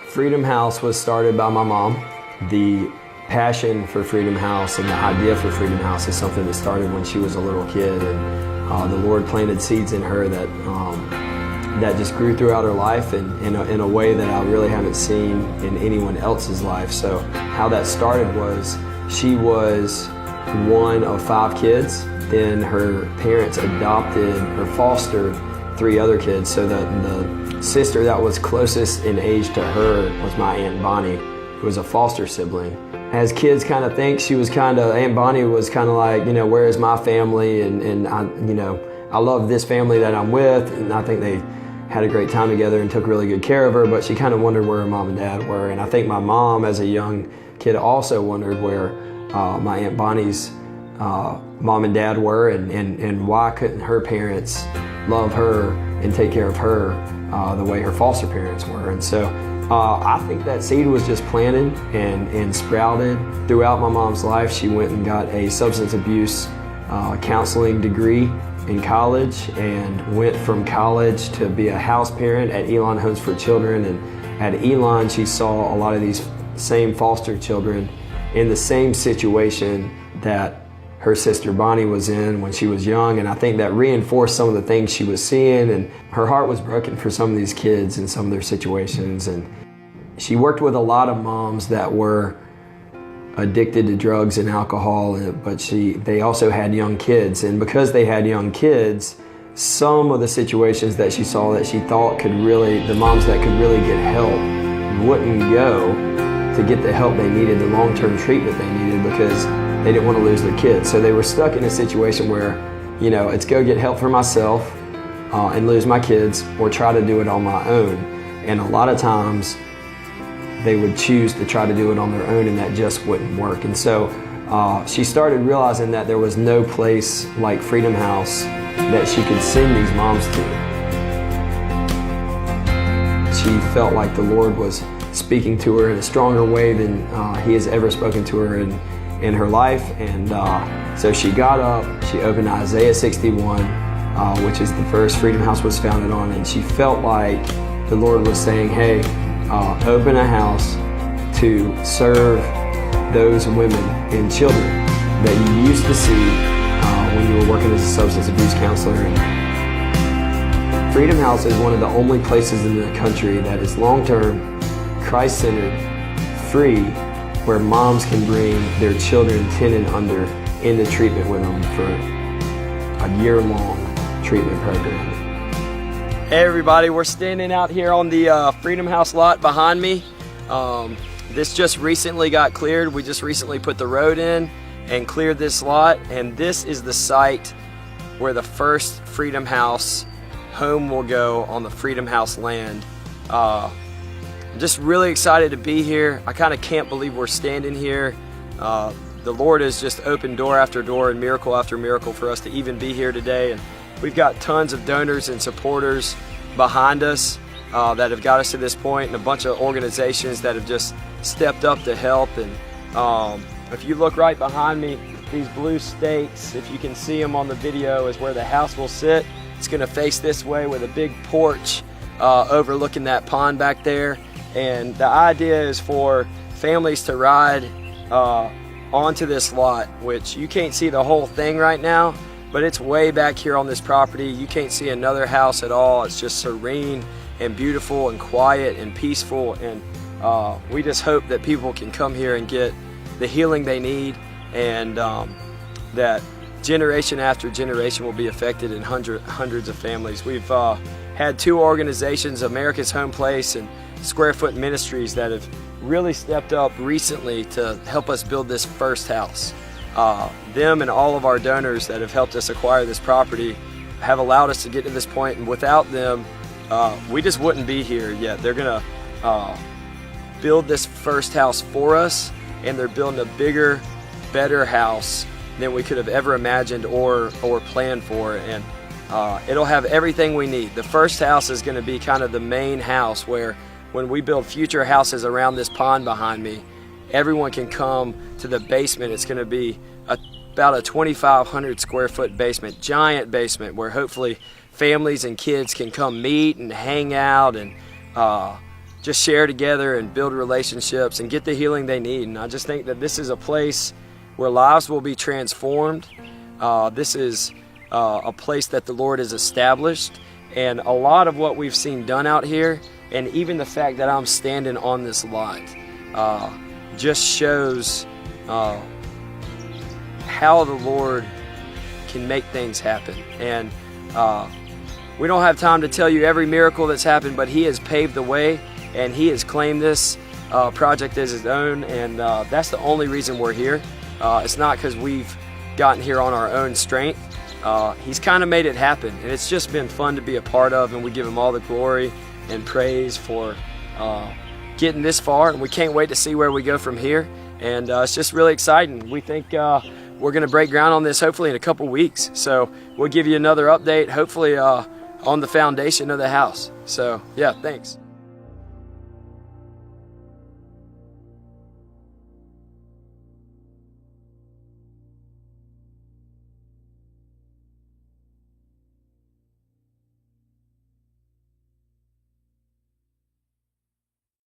Freedom House was started by my mom. The passion for Freedom House and the idea for Freedom House is something that started when she was a little kid, and the Lord planted seeds in her that just grew throughout her life and in a way that I really haven't seen in anyone else's life. So how that started was she was one of 5 kids. Then her parents adopted or fostered 3 other kids. So the sister that was closest in age to her was my Aunt Bonnie, who was a foster sibling. As kids kind of think, Aunt Bonnie was kind of like, where is my family? And I love this family that I'm with, and I think they had a great time together and took really good care of her, but she kind of wondered where her mom and dad were. And I think my mom, as a young kid, also wondered where my Aunt Bonnie's mom and dad were, and why couldn't her parents love her and take care of her the way her foster parents were. And so I think that seed was just planted and sprouted throughout my mom's life. She went and got a substance abuse counseling degree in college, and went from college to be a house parent at Elon Homes for Children. And at Elon, she saw a lot of these same foster children in the same situation that her sister Bonnie was in when she was young, and I think that reinforced some of the things she was seeing, and her heart was broken for some of these kids and some of their situations. And she worked with a lot of moms that were addicted to drugs and alcohol, but they also had young kids, and because they had young kids, some of the situations that she saw that she thought the moms that could really get help wouldn't go to get the help they needed, the long-term treatment they needed, because they didn't want to lose their kids. So they were stuck in a situation where, it's go get help for myself and lose my kids, or try to do it on my own. And a lot of times they would choose to try to do it on their own, and that just wouldn't work. And so she started realizing that there was no place like Freedom House that she could send these moms to. She felt like the Lord was speaking to her in a stronger way than He has ever spoken to her in her life. And so she got up, she opened Isaiah 61, which is the verse Freedom House was founded on, and she felt like the Lord was saying, hey, open a house to serve those women and children that you used to see when you were working as a substance abuse counselor. And Freedom House is one of the only places in the country that is long-term, Christ-centered, free, where moms can bring their children 10 and under into treatment with them for a year-long treatment program. Hey everybody, we're standing out here on the Freedom House lot behind me. This just recently got cleared. We just recently put the road in and cleared this lot, and this is the site where the first Freedom House home will go on the Freedom House land. I'm just really excited to be here. I kind of can't believe we're standing here. The Lord has just opened door after door and miracle after miracle for us to even be here today. And we've got tons of donors and supporters behind us that have got us to this point, and a bunch of organizations that have just stepped up to help. And if you look right behind me, these blue stakes, if you can see them on the video, is where the house will sit. It's going to face this way with a big porch overlooking that pond back there. And the idea is for families to ride onto this lot, which you can't see the whole thing right now, but it's way back here on this property. You can't see another house at all. It's just serene and beautiful and quiet and peaceful. And we just hope that people can come here and get the healing they need, and that generation after generation will be affected in hundreds of families. We've had 2 organizations, America's Home Place and Square Foot Ministries, that have really stepped up recently to help us build this first house. Them and all of our donors that have helped us acquire this property have allowed us to get to this point, and without them, we just wouldn't be here yet. They're gonna build this first house for us, and they're building a bigger, better house than we could have ever imagined or planned for. And it'll have everything we need. The first house is gonna be kind of the main house where, when we build future houses around this pond behind me, everyone can come to the basement. It's going to be about a 2,500 square foot basement, giant basement, where hopefully families and kids can come meet and hang out and just share together and build relationships and get the healing they need. And I just think that this is a place where lives will be transformed. This is a place that the Lord has established, and a lot of what we've seen done out here, and even the fact that I'm standing on this lot, just shows how the Lord can make things happen. And we don't have time to tell you every miracle that's happened, but He has paved the way, and He has claimed this project as His own, and that's the only reason we're here. It's not because we've gotten here on our own strength. He's kind of made it happen, and it's just been fun to be a part of, and we give Him all the glory and praise for getting this far, and we can't wait to see where we go from here. And it's just really exciting. We think we're going to break ground on this hopefully in a couple weeks, so we'll give you another update hopefully on the foundation of the house. So yeah, thanks.